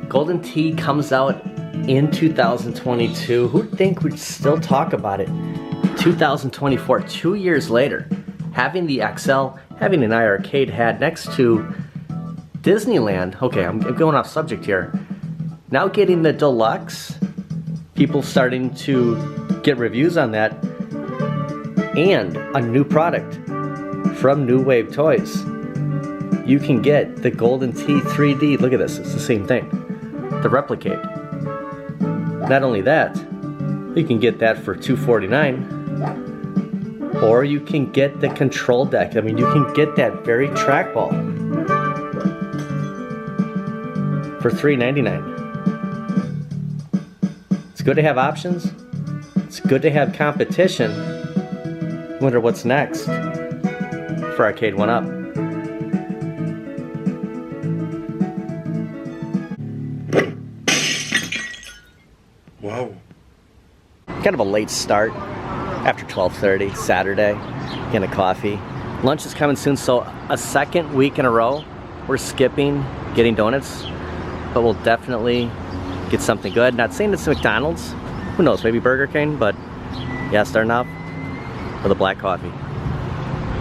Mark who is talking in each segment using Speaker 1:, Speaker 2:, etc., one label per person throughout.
Speaker 1: Golden Tee comes out in 2022. Who'd think we'd still talk about it? 2024, 2 years later, having the XL, having an iArcade hat next to Disneyland. Okay, I'm going off subject here. Now getting the deluxe, people starting to get reviews on that, and a new product from New Wave Toys. You can get the Golden Tee 3D. Look at this, it's the same thing. The Replicate. Not only that, you can get that for $249, or you can get the control deck. I mean, you can get that very trackball for $399. It's good to have options. It's good to have competition. Wonder what's next for Arcade1up.
Speaker 2: Wow.
Speaker 1: Kind of a late start after 12:30 Saturday. Getting a coffee. Lunch is coming soon, so a second week in a row we're skipping getting donuts, but we'll definitely get something good. Not saying it's McDonald's, who knows, maybe Burger King, but yeah, starting off with a black coffee.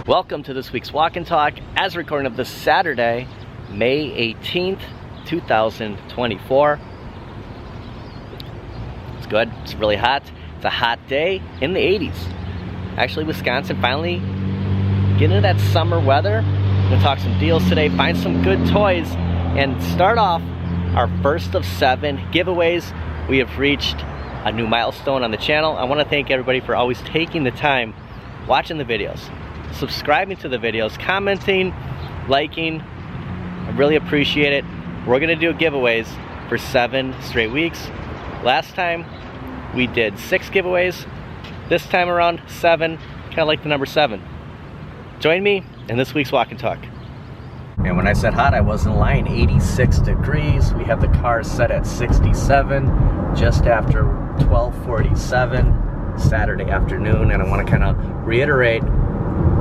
Speaker 1: Welcome to this week's Walk and Talk, as recording of this Saturday, May 18th, 2024. It's good, it's really hot. It's a hot day in the 80s. Actually, Wisconsin finally getting into that summer weather. We're gonna talk some deals today, find some good toys, and start off our first of 7 giveaways. We have reached a new milestone on the channel. I want to thank everybody for always taking the time watching the videos, subscribing to the videos, commenting, liking. I really appreciate it. We're gonna do giveaways for 7 straight weeks. Last time we did 6 giveaways. This time around 7, kind of like the number 7. Join me in this week's Walk and Talk. And when I said hot, I wasn't lying. 86 degrees. We have the car set at 67, just after 12:47 Saturday afternoon. And I want to kind of reiterate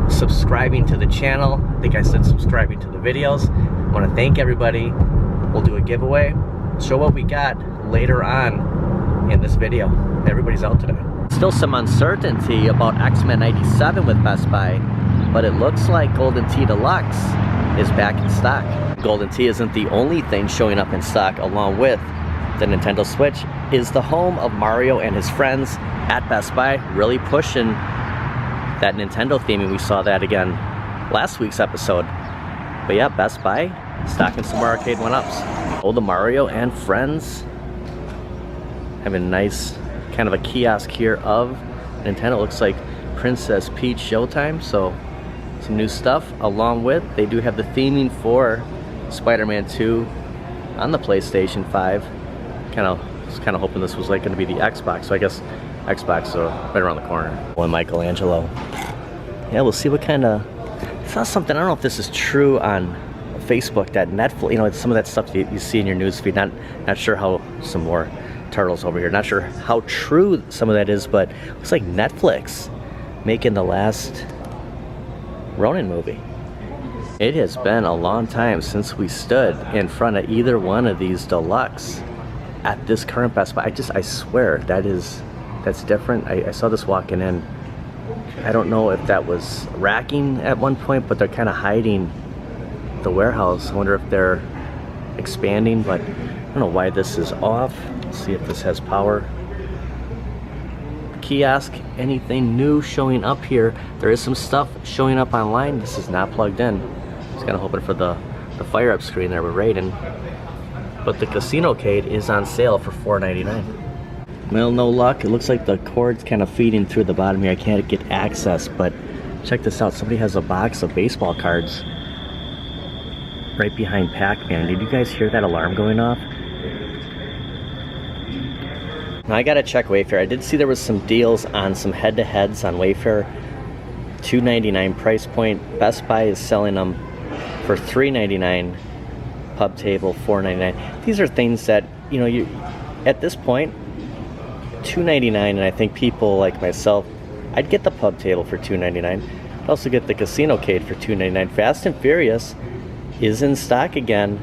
Speaker 1: subscribing to the channel. I think I said subscribing to the videos. I want to thank everybody. We'll do a giveaway, show what we got later on in this video. Everybody's out today. Still some uncertainty about X-Men 97 with Best Buy, but it looks like Golden Tee Deluxe is back in stock. Golden Tee isn't the only thing showing up in stock. Along with the Nintendo Switch is the home of Mario and his friends at Best Buy, really pushing that Nintendo theming. We saw that again last week's episode. But yeah, Best Buy stocking some more Arcade1ups. Oh, the Mario and friends have a nice kind of a kiosk here of Nintendo. Looks like Princess Peach Showtime, so some new stuff. Along with, they do have the theming for Spider-Man 2 on the PlayStation 5. Was kind of hoping this was like going to be the Xbox, so I guess Xbox right around the corner. One Michelangelo. Yeah, we'll see what kind of. I saw something. I don't know if this is true on Facebook. That Netflix, you know, it's some of that stuff you see in your newsfeed. Not sure how. Some more turtles over here. Not sure how true some of that is, but it looks like Netflix making the last Ronin movie. It has been a long time since we stood in front of either one of these deluxe at this current Best Buy. I swear that's different. I saw this walking in. I don't know if that was racking at one point, but they're kind of hiding the warehouse. I wonder if they're expanding, but I don't know why this is off. Let's see if this has power. Kiosk, anything new showing up here? There is some stuff showing up online. This is not plugged in. Just kind of hoping for the fire up screen there with Raiden. But the Casino Cade is on sale for $4.99. Well, no luck. It looks like the cord's kind of feeding through the bottom here. I can't get access, but check this out. Somebody has a box of baseball cards right behind Pac-Man. Did you guys hear that alarm going off? Now I gotta check Wayfair. I did see there was some deals on some head-to-heads on Wayfair. $2.99 price point. Best Buy is selling them for $3.99. Pub table $4.99. These are things that, you know, you at this point, $2.99, and I think people like myself, I'd get the pub table for $2.99. I'd also get the Casino Cade for $2.99. Fast and Furious is in stock again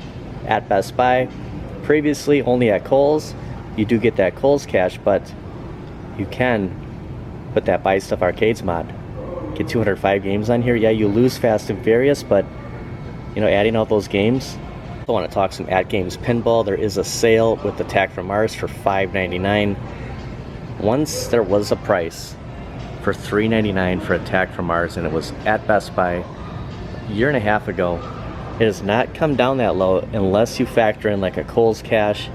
Speaker 1: at Best Buy. previously only at Kohl's. You do get that Kohl's cash, but you can put that Buy Stuff Arcades mod. Get 205 games on here. Yeah, you lose Fast and Furious, but you know, adding all those games. I want to talk some AtGames pinball. There is a sale with Attack from Mars for $5.99. Once there was a price for $3.99 for Attack from Mars, and it was at Best Buy a year and a half ago. It has not come down that low unless you factor in like a Kohl's cash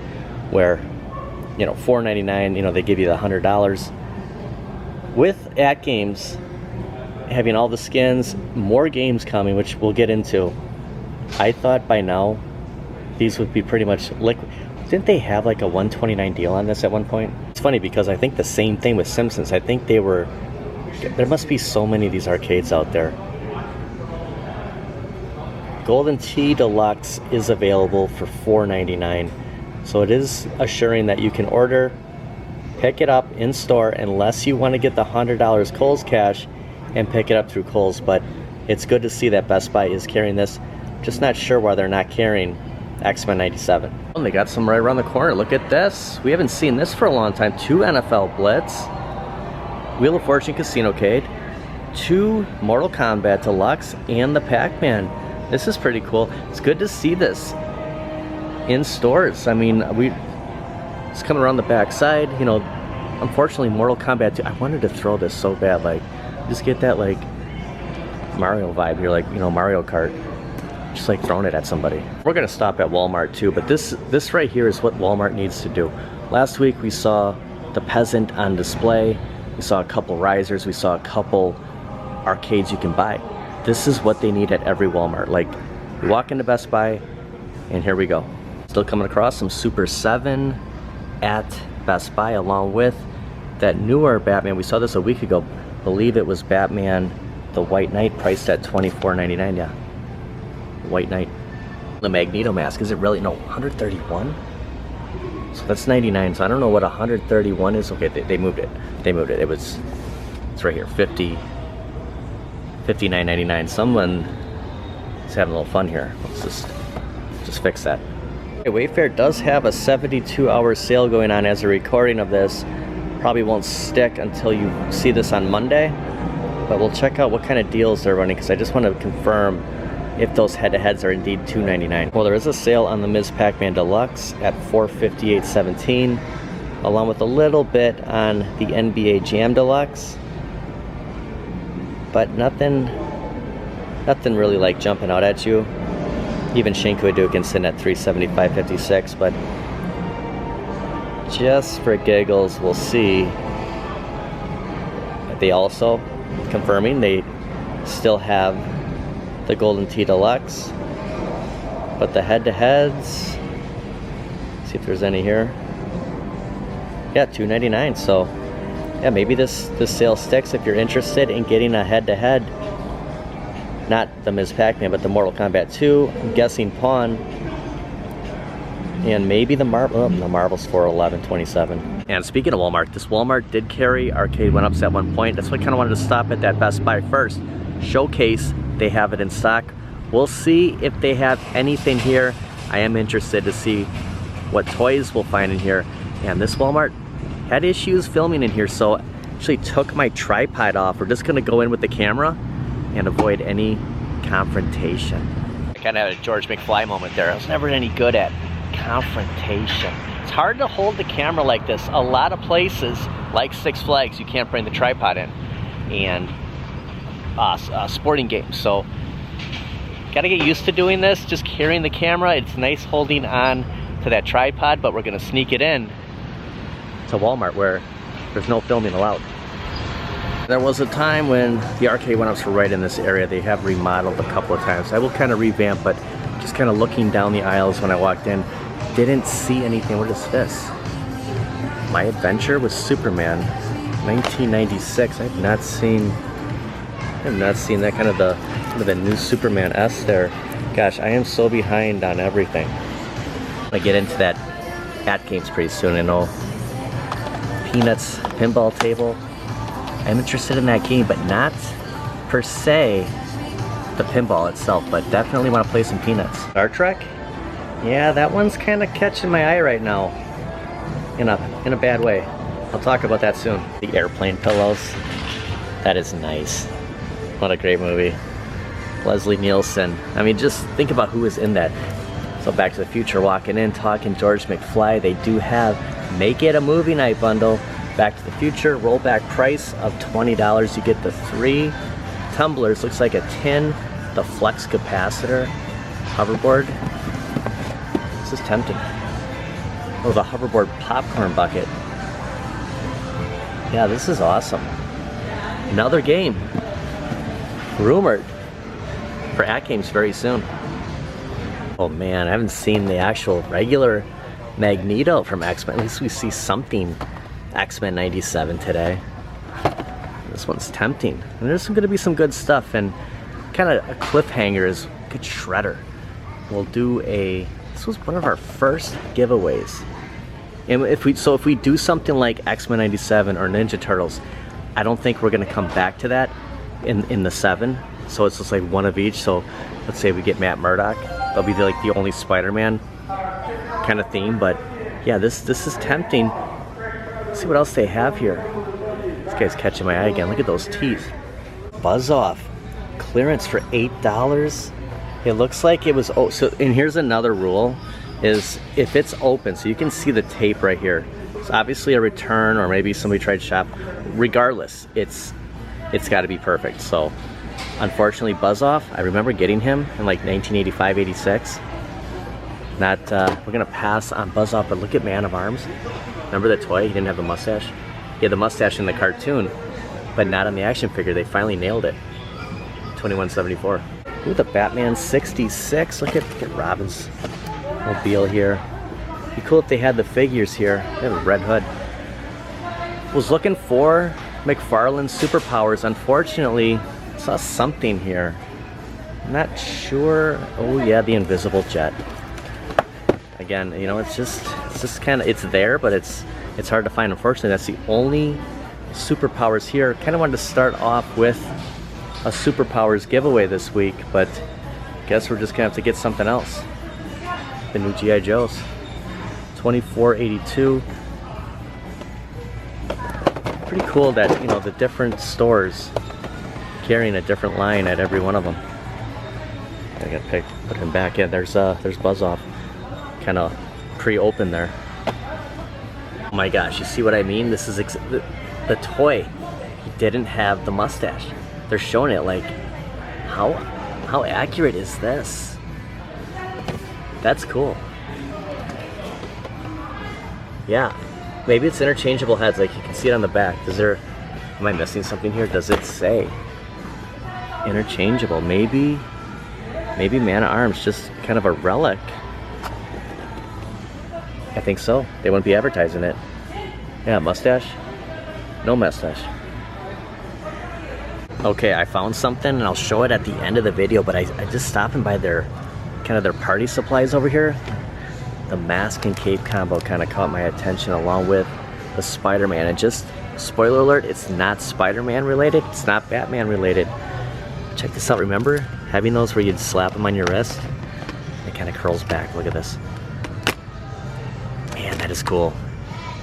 Speaker 1: where, you know, $4.99, you know, they give you the $100. With AtGames having all the skins, more games coming, which we'll get into, I thought by now these would be pretty much liquid. Didn't they have like a $129 deal on this at one point? It's funny because I think the same thing with Simpsons. I think they were, there must be so many of these arcades out there. Golden Tee Deluxe is available for $4.99. So it is assuring that you can order, pick it up in store unless you want to get the $100 Kohl's cash and pick it up through Kohl's. But it's good to see that Best Buy is carrying this. Just not sure why they're not carrying X-Men 97. And they got some right around the corner. Look at this. We haven't seen this for a long time. 2 NFL Blitz, Wheel of Fortune Casino Cade, 2 Mortal Kombat Deluxe, and the Pac-Man. This is pretty cool. It's good to see this in stores. I mean, it's coming around the back side. You know, unfortunately, Mortal Kombat 2, I wanted to throw this so bad. Like, just get that, like, Mario vibe here. Like, you know, Mario Kart. Just like throwing it at somebody. We're gonna stop at Walmart too, but this right here is what Walmart needs to do. Last week we saw the Peasant on display. We saw a couple risers. We saw a couple arcades you can buy. This is what they need at every Walmart. Like, you walk into Best Buy, and here we go. Still coming across some Super 7 at Best Buy, along with that newer Batman. We saw this a week ago. I believe it was Batman the White Knight, priced at $24.99. Yeah. White Knight. The Magneto mask, is it really? No, 131? So that's 99, so I don't know what 131 is. Okay, they moved it. They moved it. It's right here, 59.99. Someone is having a little fun here. Let's just fix that. Okay, Wayfair does have a 72-hour sale going on as a recording of this. Probably won't stick until you see this on Monday, but we'll check out what kind of deals they're running, because I just want to confirm if those head-to-heads are indeed $2.99. Well, there is a sale on the Ms. Pac-Man Deluxe at $458.17, along with a little bit on the NBA Jam Deluxe, but nothing really like jumping out at you. Even Shinku Hadouken sitting at $375.56, but just for giggles, we'll see. They also confirming they still have the Golden Tee Deluxe, but the head-to-heads, see if there's any here. Yeah, $2.99. So yeah, maybe this sale sticks if you're interested in getting a head-to-head. Not the Ms. Pac-Man, but the Mortal Kombat 2. I'm guessing Pawn, and maybe the Marvel. Oh, the Marvel's for $11.27. And speaking of Walmart, this Walmart did carry Arcade1ups at one point. That's why I kind of wanted to stop at that Best Buy first. Showcase. They have it in stock. We'll see if they have anything here. I am interested to see what toys we'll find in here. And this Walmart had issues filming in here, so I actually took my tripod off. We're just gonna go in with the camera and avoid any confrontation. I kind of had a George McFly moment there. I was never any good at confrontation. It's hard to hold the camera like this. A lot of places, like Six Flags, you can't bring the tripod in. And sporting games, so gotta get used to doing this, just carrying the camera. It's nice holding on to that tripod, but we're gonna sneak it in to Walmart where there's no filming allowed. There was a time when the Arcade1ups were right in this area. They have remodeled a couple of times. I will kind of revamp, but just kind of looking down the aisles when I walked in, didn't see anything. What is this? My Adventure with Superman, 1996. I have not seen that kind of the new Superman S there. Gosh, I am so behind on everything. I get into that AtGames pretty soon. I know Peanuts pinball table. I'm interested in that game, but not per se the pinball itself, but definitely want to play some Peanuts. Star Trek? Yeah, that one's kind of catching my eye right now. In a bad way. I'll talk about that soon. The airplane pillows. That is nice. What a great movie. Leslie Nielsen. I mean, just think about who is in that. So Back to the Future walking in, talking George McFly. They do have Make It a Movie Night bundle. Back to the Future, rollback price of $20. You get the 3 tumblers, looks like a tin, the flex capacitor, hoverboard. This is tempting. Oh, the hoverboard popcorn bucket. Yeah, this is awesome. Another game. Rumored for AtGames very soon. Oh man, I haven't seen the actual regular Magneto from X-Men. At least we see something X-Men 97 today. This one's tempting. And there's going to be some good stuff, and kind of a cliffhanger is good Shredder. We'll do this was one of our first giveaways. And if we do something like X-Men 97 or Ninja Turtles, I don't think we're going to come back to that in the 7. So it's just like one of each. So let's say we get Matt Murdock. That'll be like the only Spider-Man kind of theme. But yeah, this is tempting. Let's see what else they have here. This guy's catching my eye again. Look at those teeth. Buzz Off. Clearance for $8. It looks like it was, oh, so, and here's another rule, is if it's open, so you can see the tape right here. It's obviously a return, or maybe somebody tried to shop. Regardless, it's got to be perfect. So unfortunately, Buzz Off, I remember getting him in like 1985, 86. Not, we're gonna pass on Buzz Off, but look at Man of Arms. Remember the toy? He didn't have the mustache. He had the mustache in the cartoon, but not on the action figure. They finally nailed it. 2174. Ooh, the Batman 66. Look at Robin's mobile here. It'd be cool if they had the figures here. They have a Red Hood. Was looking for McFarlane's superpowers. Unfortunately, saw something here. I'm not sure. Oh yeah, the invisible jet. Again, you know, it's just kind of, it's there, but it's hard to find. Unfortunately, that's the only superpowers here. Kind of wanted to start off with a superpowers giveaway this week, but guess we're just gonna have to get something else. The new G.I. Joes. 2482. Pretty cool that, you know, the different stores carrying a different line at every one of them. I gotta put him back in. There's Buzz Off. Kind of pre-open there. Oh my gosh, you see what I mean? This is the toy. He didn't have the mustache. They're showing it like, how accurate is this? That's cool. Yeah, maybe it's interchangeable heads. Like you can see it on the back. Am I missing something here? Does it say interchangeable? Maybe Man of Arms, just kind of a relic. I think so. They wouldn't be advertising it. Yeah, mustache? No mustache. Okay, I found something and I'll show it at the end of the video, but I just stopping by their party supplies over here. The mask and cape combo kind of caught my attention, along with the Spider-Man. And just, spoiler alert, it's not Spider-Man related, it's not Batman related. Check this out, remember having those where you'd slap them on your wrist? It kind of curls back, look at this. Man, that is cool.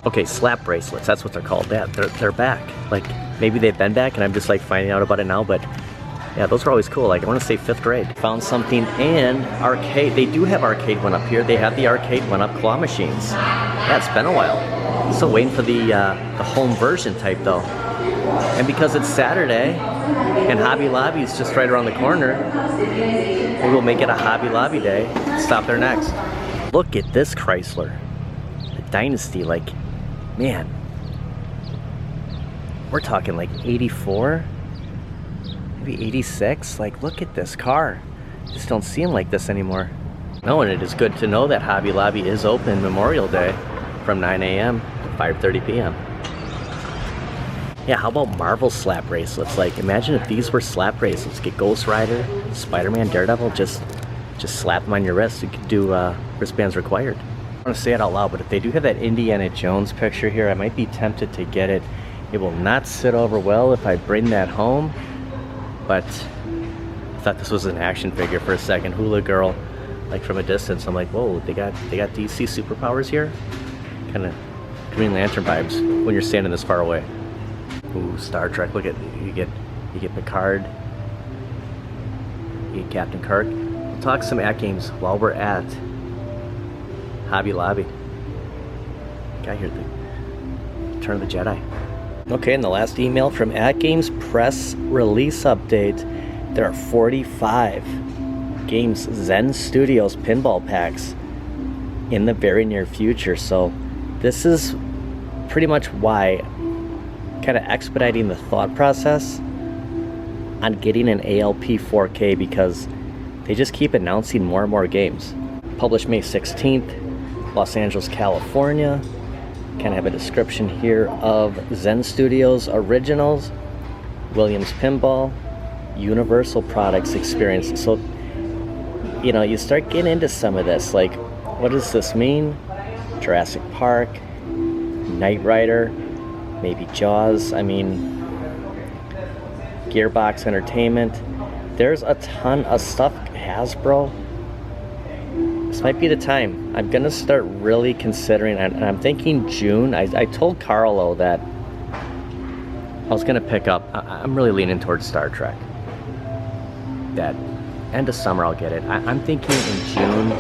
Speaker 1: Okay, slap bracelets, that's what they're called. They're back. Like, maybe they've been back and I'm just like finding out about it now, but yeah, those are always cool. Like, I want to say 5th grade. Found something in Arcade. They do have Arcade1up here. They have the Arcade1up claw machines. Yeah, it's been a while. Still waiting for the home version type though. And because it's Saturday and Hobby Lobby is just right around the corner, we will make it a Hobby Lobby day. Stop there next. Look at this Chrysler. The Dynasty, like, man. We're talking like 84, maybe 86. Like, look at this car. Just don't see them like this anymore. No, and it is good to know that Hobby Lobby is open Memorial Day from 9 a.m. to 5:30 p.m. Yeah, how about Marvel slap bracelets? Like, imagine if these were slap bracelets. Get Ghost Rider, Spider-Man, Daredevil, just slap them on your wrist. You could do wristbands required. I want to say it out loud, but if they do have that Indiana Jones picture here, I might be tempted to get it. It will not sit over well if I bring that home, but I thought this was an action figure for a second. Hula Girl, like from a distance. I'm like, whoa, they got DC superpowers here. Kind of Green Lantern vibes when you're standing this far away. Ooh, Star Trek. Look at you get Picard. You get Captain Kirk. We'll talk some AtGames while we're at Hobby Lobby. Got here the Return of the Jedi. Okay, and the last email from AtGames press release update. There are 45 Games Zen Studios pinball packs in the very near future. So this is pretty much why, kind of expediting the thought process on getting an ALP 4K, because they just keep announcing more and more games. Published May 16th, Los Angeles, California. Kind of have a description here of Zen Studios Originals, Williams Pinball, Universal Products Experience. So, you know, you start getting into some of this, like, what does this mean? Jurassic Park, Knight Rider, maybe Jaws, I mean, Gearbox Entertainment. There's a ton of stuff. Hasbro. This might be the time. I'm gonna start really considering, and I'm thinking June. I told Carlo that I was gonna pick up, I'm really leaning towards Star Trek. That end of summer I'll get it. I'm thinking in June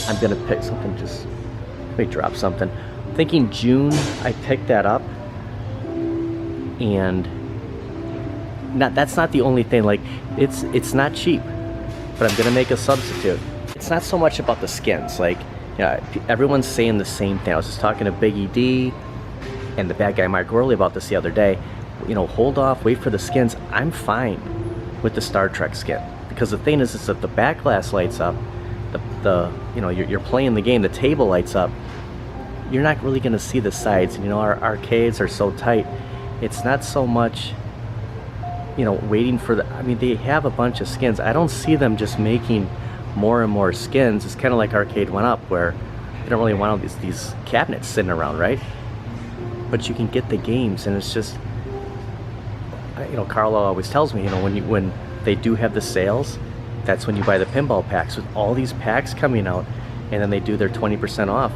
Speaker 1: I'm gonna pick something. Just let me drop something. I'm thinking June I pick that up, and that's not the only thing. Like, it's not cheap, but I'm gonna make a substitute. It's not so much about the skins. Like, you know, everyone's saying the same thing. I was just talking to Biggie D and the bad guy Mark Worley about this the other day. You know, hold off, wait for the skins. I'm fine with the Star Trek skin, because the thing is that the back glass lights up, the you know, you're playing the game, the table lights up, you're not really going to see the sides. And you know, our arcades are so tight, it's not so much, you know, waiting for the, I mean, they have a bunch of skins. I don't see them just making more and more skins. It's kind of like Arcade1up, where they don't really want all these cabinets sitting around, right? But you can get the games, and it's just, you know, Carlo always tells me, you know, when they do have the sales, that's when you buy the pinball packs. With all these packs coming out, and then they do their 20% off.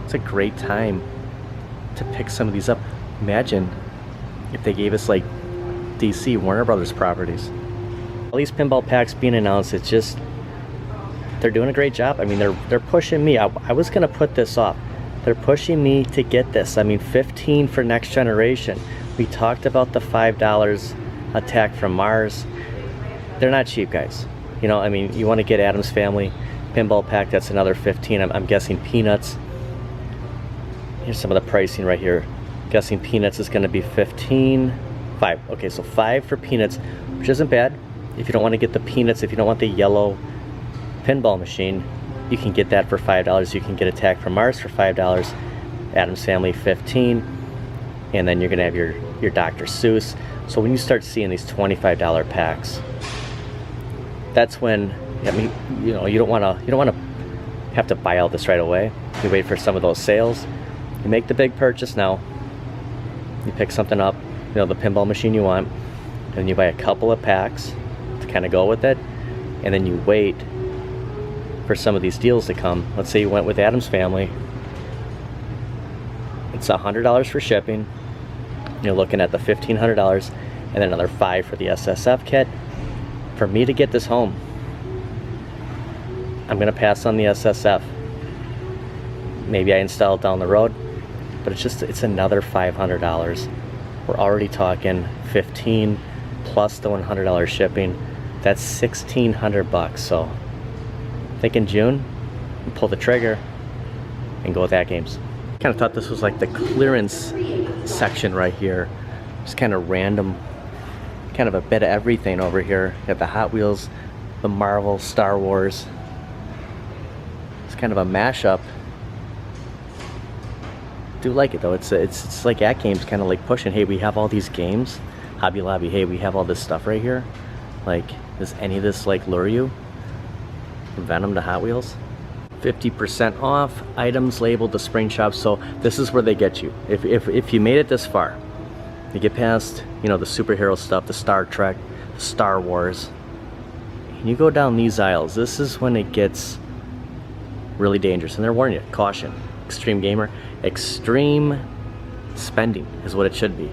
Speaker 1: It's a great time to pick some of these up. Imagine if they gave us like DC, Warner Brothers properties. All these pinball packs being announced, it's just, they're doing a great job. I mean, they're pushing me. I was gonna put this off. They're pushing me to get this. I mean, 15 for Next Generation. We talked about the $5 Attack from Mars. They're not cheap, guys. You know, I mean, you want to get Addams Family pinball pack, that's another 15. I'm guessing Peanuts. Here's some of the pricing right here. Guessing Peanuts is going to be 15. 5. Okay, so 5 for Peanuts, which isn't bad. If you don't want to get the Peanuts, if you don't want the yellow pinball machine, you can get that for $5. You can get Attack from Mars for $5. Addams Family 15. And then you're going to have your Dr. Seuss. So when you start seeing these $25 packs, that's when, I mean, you know, you don't want to have to buy all this right away. You wait for some of those sales. You make the big purchase now. You pick something up, you know, the pinball machine you want, and then you buy a couple of packs to kind of go with it, and then you wait for some of these deals to come. Let's say you went with Addams Family. It's $100 for shipping. You're looking at the $1,500, and then another $5 for the SSF kit. For me to get this home, I'm gonna pass on the SSF. Maybe I install it down the road, but it's another $500. We're already talking 15 plus the $100 shipping. That's $1,600 bucks. So I think in June, we'll pull the trigger and go with AtGames. Kind of thought this was like the clearance section right here. Just kind of random, kind of a bit of everything over here. You got the Hot Wheels, the Marvel, Star Wars. It's kind of a mashup. Do like it though. It's like AtGames kind of like pushing, hey, we have all these games. Hobby Lobby, hey, we have all this stuff right here. Like, does any of this like lure you? From Venom to Hot Wheels. 50% off, items labeled the Spring Shop. So this is where they get you. If you made it this far, you get past, you know, the superhero stuff, the Star Trek, the Star Wars, and you go down these aisles, this is when it gets really dangerous. And they're warning you, caution, extreme gamer, extreme spending is what it should be.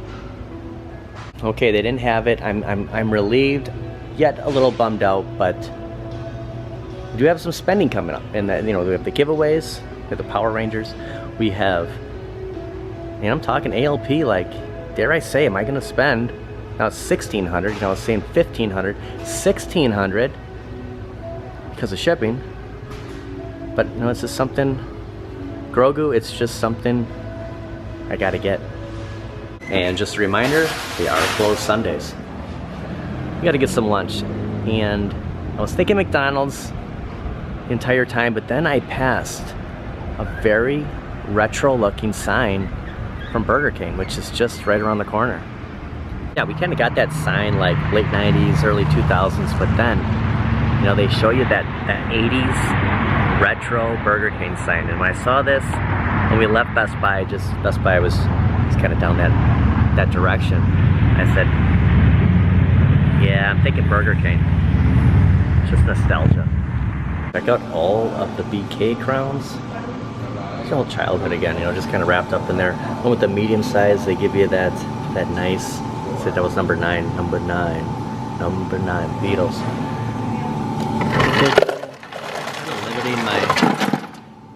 Speaker 1: Okay, they didn't have it. I'm relieved, yet a little bummed out, but we do have some spending coming up. And you know, we have the giveaways, we have the Power Rangers, we have, and I'm talking ALP, like, dare I say, am I gonna spend, now it's $1,600, you know, I was saying $1,500, $1,600 because of shipping. But you know, it's just something, Grogu, it's just something I gotta get. And just a reminder, they are closed Sundays. We gotta get some lunch. And I was thinking McDonald's the entire time, but then I passed a very retro looking sign from Burger King, which is just right around the corner. Yeah, we kind of got that sign like late 90s, early 2000s, but then, you know, they show you that 80s retro Burger King sign. And when I saw this, when we left Best Buy, Best Buy was kind of down that direction. I said, yeah, I'm thinking Burger King. It's just nostalgia. Check out all of the BK crowns. It's old childhood again, you know, just kind of wrapped up in there. One with the medium size, they give you that nice, said that was number 9 Beatles. Limiting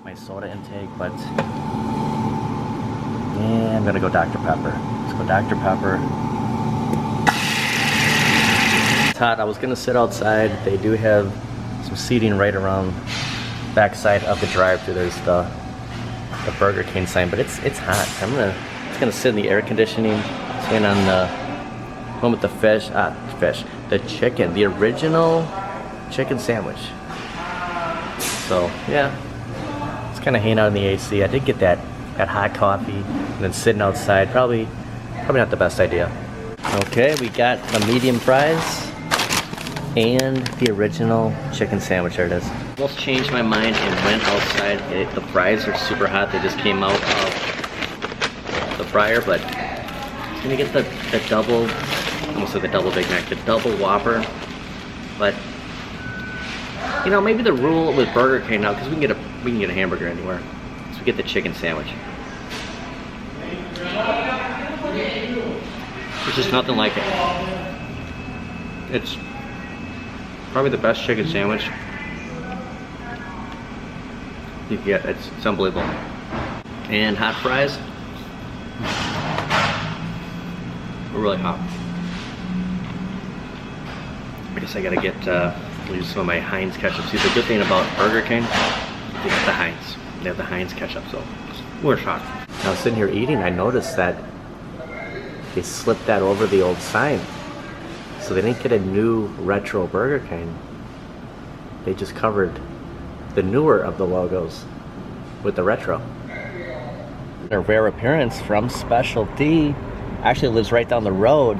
Speaker 1: my soda intake, but yeah, I'm gonna go Dr. Pepper. Let's go Dr. Pepper. It's hot. I was gonna sit outside. They do have some seating right around back side of the drive-thru. There's the Burger King sign, but it's hot. It's gonna sit in the air conditioning. Stand on the one with the the chicken, the original chicken sandwich. So yeah, it's kind of hanging out in the AC. I did get that hot coffee, and then sitting outside, probably not the best idea. Okay, we got the medium fries and the original chicken sandwich. There it is. Almost changed my mind and went outside. The fries are super hot. They just came out of the fryer, but I'm gonna get the double, almost like the double Big Mac, the double Whopper. But you know, maybe the rule with Burger King now, because we can get a hamburger anywhere, so we get the chicken sandwich. There's just nothing like it. It's probably the best chicken sandwich you can get. It's unbelievable. And hot fries, they're really hot. I guess I gotta get use some of my Heinz ketchup. See, the good thing about Burger King, they got the Heinz. They have the Heinz ketchup, so we're shocked. I was sitting here eating, I noticed that they slipped that over the old sign. So they didn't get a new retro Burger King. They just covered the newer of the logos with the retro. A rare appearance from Special D. Actually lives right down the road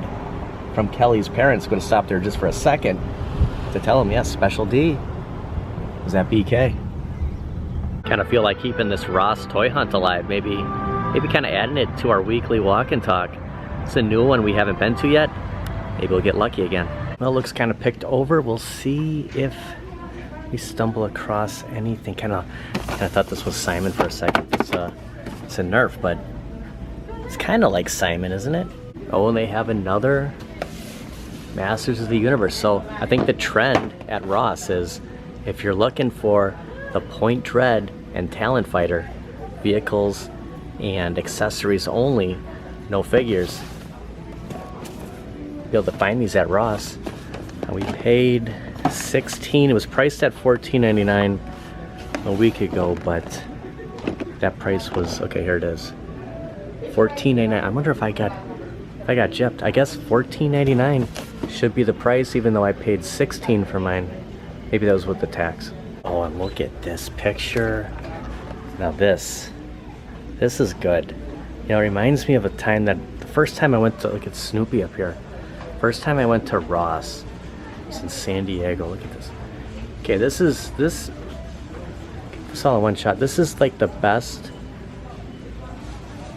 Speaker 1: from Kelly's parents. Going to stop there just for a second to tell them, yes, Special D was at BK. Kind of feel like keeping this Ross toy hunt alive. Maybe kind of adding it to our weekly walk and talk. It's a new one we haven't been to yet. Maybe we'll get lucky again. Well, it looks kind of picked over. We'll see if we stumble across anything. Kind of thought this was Simon for a second. It's a Nerf, but it's kind of like Simon, isn't it? Oh, and they have another Masters of the Universe. So I think the trend at Ross is, if you're looking for the Point Dread and Talon Fighter vehicles and accessories only, no figures, be able to find these at Ross. And we paid $16. It was priced at $14.99 a week ago, but that price was, okay, here it is, $14.99. I wonder if I got gypped. I guess $14.99 should be the price, even though I paid $16 for mine. Maybe that was with the tax. Oh, and look at this picture. Now this is good. You know, it reminds me of a time that the first time I went to, look at Snoopy up here. First time I went to Ross, it was in San Diego. Look at this. Okay, this all in one shot. This is like the best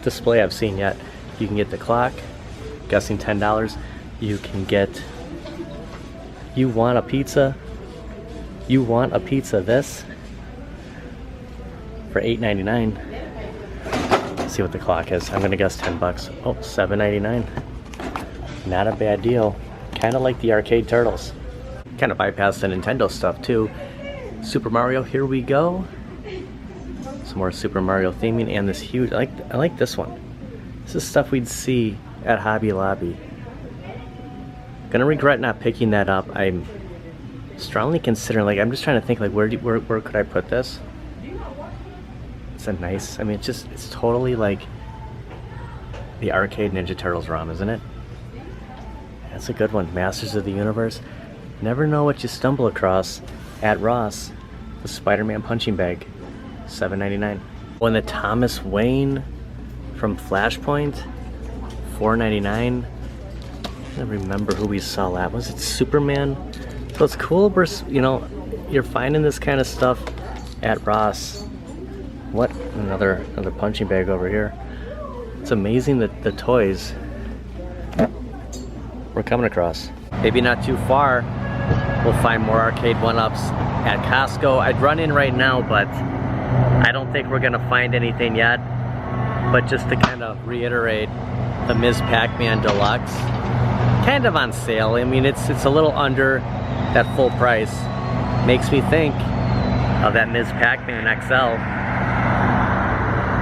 Speaker 1: display I've seen yet. You can get the clock, guessing $10. You can get, you want a pizza this, for $8.99. Let's see what the clock is. I'm gonna guess 10 bucks. Oh, $7.99. Not a bad deal. Kind of like the arcade turtles. Kind of bypassed the Nintendo stuff too. Super Mario, here we go. Some more Super Mario theming and this huge, I like this one. This is stuff we'd see at Hobby Lobby. Gonna regret not picking that up. I'm strongly considering, like, I'm just trying to think, like, where could I put this? It's a nice, I mean, it's totally like the arcade Ninja Turtles ROM, isn't it? That's a good one. Masters of the Universe. Never know what you stumble across at Ross. The Spider-Man punching bag, $7.99. When the Thomas Wayne from Flashpoint, $4.99. I don't remember who we saw that. Was it Superman? So it's cool, you know, you're finding this kind of stuff at Ross. What? Another punching bag over here. It's amazing that the toys we're coming across. Maybe not too far, we'll find more Arcade1ups at Costco. I'd run in right now, but I don't think we're gonna find anything yet. But just to kind of reiterate, the Ms. Pac-Man Deluxe, kind of on sale. I mean, it's a little under that full price. Makes me think of that Ms. Pac-Man XL.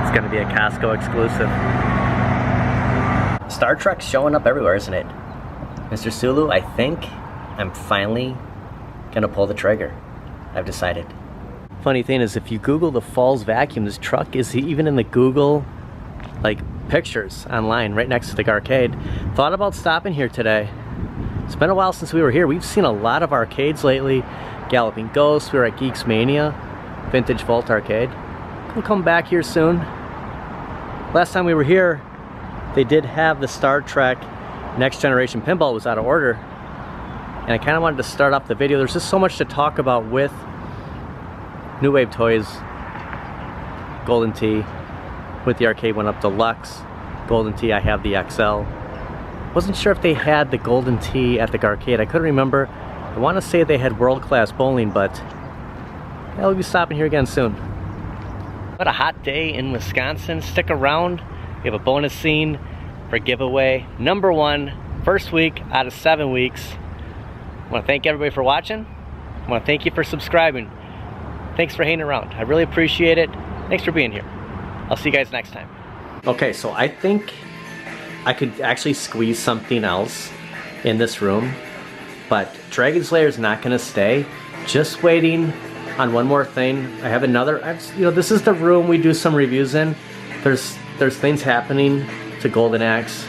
Speaker 1: It's gonna be a Costco exclusive. Star Trek's showing up everywhere, isn't it? Mr. Sulu, I think I'm finally gonna pull the trigger. I've decided. Funny thing is, if you Google the Falls vacuum, this truck is even in the Google like pictures online right next to the arcade. Thought about stopping here today. It's been a while since we were here. We've seen a lot of arcades lately. Galloping Ghosts, we were at Geeks Mania, Vintage Vault Arcade. We'll come back here soon. Last time we were here, they did have the Star Trek Next Generation Pinball was out of order. And I kind of wanted to start off the video. There's just so much to talk about with New Wave Toys, Golden Tee, with the Arcade1up Deluxe, Golden Tee. I have the XL. Wasn't sure if they had the Golden Tee at the arcade. I couldn't remember. I want to say they had World Class Bowling, but yeah, we'll be stopping here again soon. What a hot day in Wisconsin. Stick around. We have a bonus scene for giveaway number 1, first week out of 7 weeks. I want to thank everybody for watching. I want to thank you for subscribing. Thanks for hanging around. I really appreciate it. Thanks for being here. I'll see you guys next time. Okay, so I think I could actually squeeze something else in this room, but Dragon Slayer is not going to stay. Just waiting on one more thing. I have another, you know, this is the room we do some reviews in. There's things happening to Golden Axe,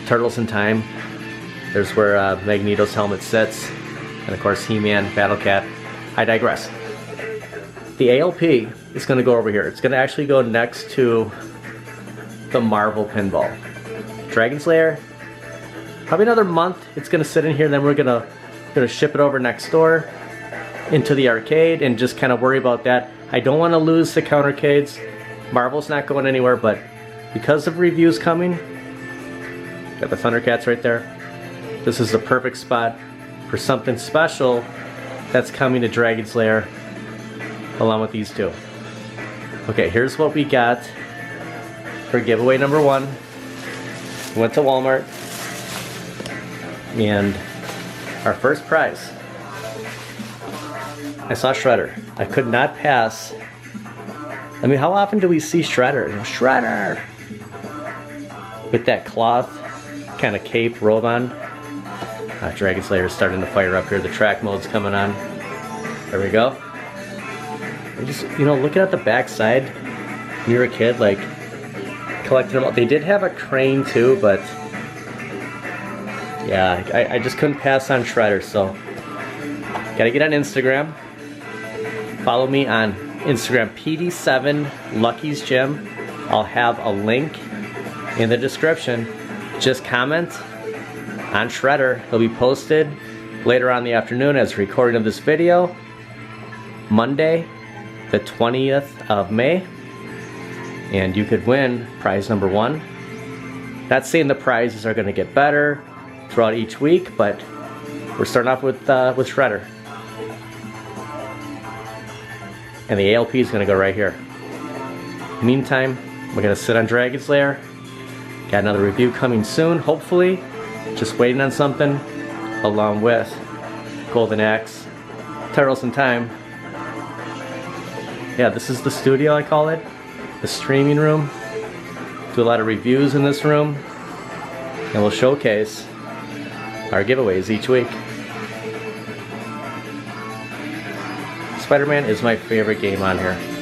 Speaker 1: Turtles in Time. There's where Magneto's helmet sits, and of course He-Man, Battle Cat. I digress. The ALP is going to go over here. It's going to actually go next to the Marvel pinball. Dragon Slayer, probably another month. It's going to sit in here. Then we're going to ship it over next door into the arcade and just kind of worry about that. I don't want to lose the countercades. Marvel's not going anywhere, but because of reviews coming, got the Thundercats right there. This is the perfect spot for something special that's coming to Dragon Slayer along with these two. Okay, here's what we got for giveaway number 1. We went to Walmart and our first prize, I saw Shredder. I could not pass. I mean, how often do we see Shredder? You know, Shredder! With that cloth kind of cape robe on. Dragon Slayer is starting to fire up here. The track mode's coming on. There we go. And just, you know, looking at the back side, when you were a kid, like, collecting them all. They did have a crane too, but yeah, I just couldn't pass on Shredder, so gotta get on Instagram. Follow me on Instagram, PD7 Lucky's Gym. I'll have a link in the description. Just comment on Shredder. He'll be posted later on in the afternoon as a recording of this video, Monday, the 20th of May, and you could win prize number 1. Not saying the prizes are going to get better throughout each week, but we're starting off with Shredder. And the ALP is going to go right here. Meantime, we're gonna sit on Dragon's Lair. Got another review coming soon, hopefully. Just waiting on something, along with Golden Axe, Turtles in Time. Yeah, this is the studio, I call it. The streaming room. Do a lot of reviews in this room. And we'll showcase our giveaways each week. Spider-Man is my favorite game on here.